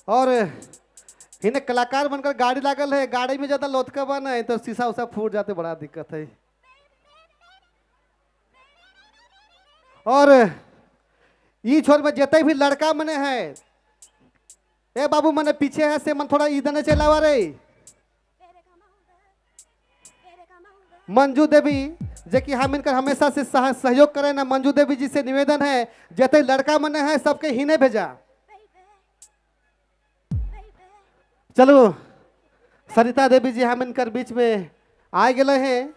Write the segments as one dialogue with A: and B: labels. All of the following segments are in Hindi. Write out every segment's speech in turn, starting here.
A: और इन्हें कलाकार बनकर गाड़ी लागल है, गाड़ी में ज्यादा लोथका बन है तो शीशा उसा फूट जाते, बड़ा दिक्कत है। और ई छोर में जितने भी लड़का मने है, ए बाबू मने पीछे है से मन थोड़ा इधर चलावा रे। मंजू देवी जे कि हम इनकर हमेशा से सहयोग करे ना, मंजू देवी जी से निवेदन है जितने लड़का मने है सबके हिने भेजा। चलो सरिता देवी जी हम इनकर बीच में आ गए हैं।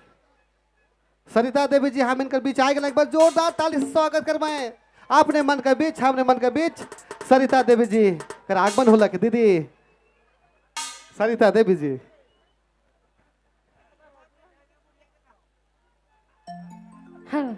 A: सरिता देवी जी हम इनकर बीच आ गए, एक बार जोरदार ताली से स्वागत करवाएं। आपने मन के बीच, हमने मन के बीच सरिता देवी जी कर आगमन होला के दीदी सरिता देवी जी।
B: हाँ।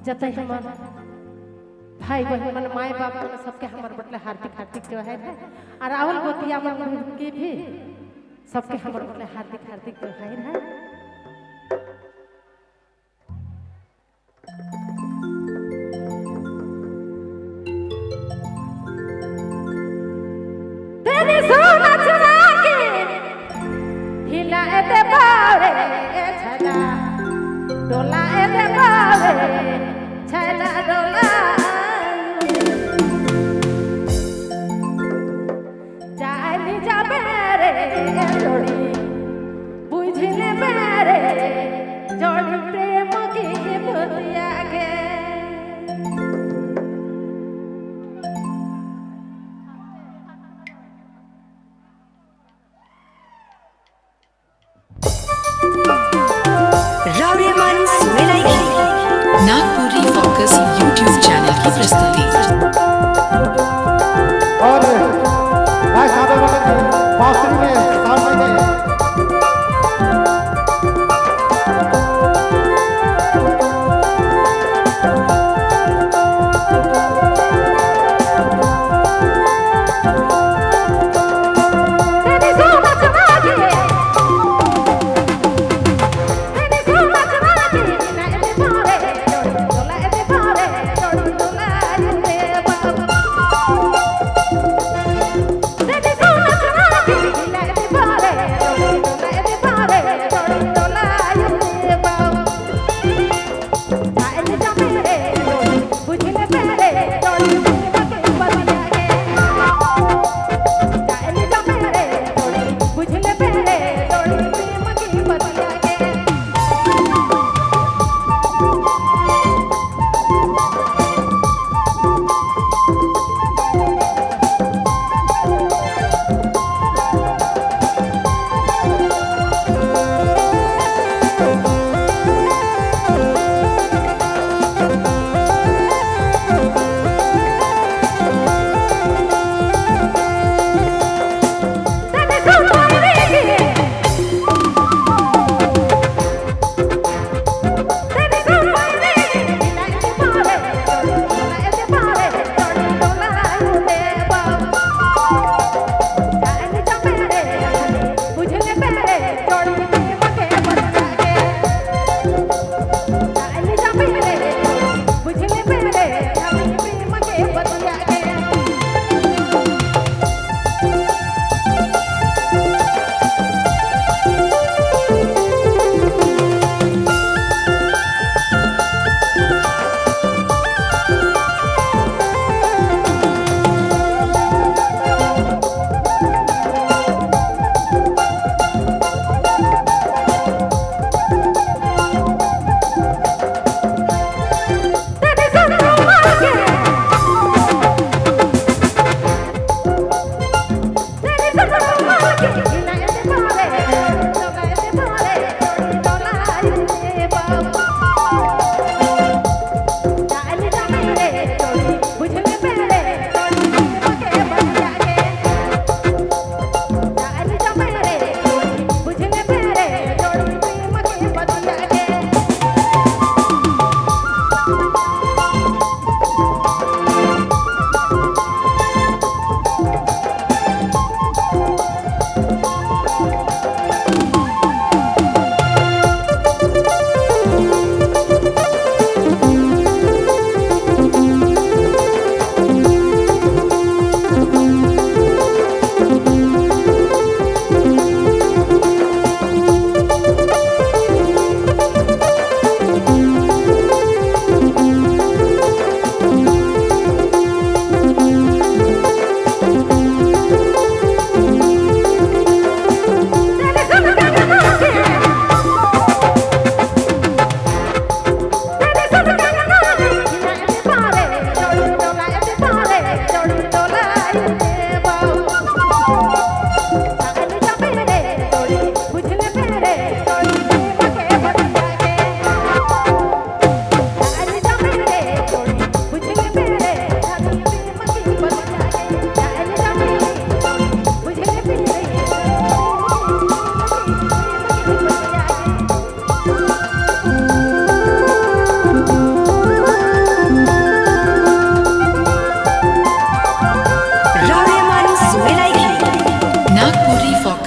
B: जतै हमार भाई बहन मन माय बाप मन सबके हमार बटले हार्दिक हार्दिक जोहार है। और राहुल गोतिया मन के भी सबके हमार बटले हार्दिक हार्दिक जोहार है। तेरी सोना चुरा के हिला दे बावे छला डोला दे बावे छला डोला जानी जाबे रे जोड़ी बुझले मेरे जोड़ी प्रेम की बुतिया के।
C: Ravi Mans Naagpuri Focus YouTube channel।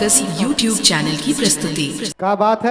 C: Circus YouTube channel की प्रस्तुति।
A: क्या बात है।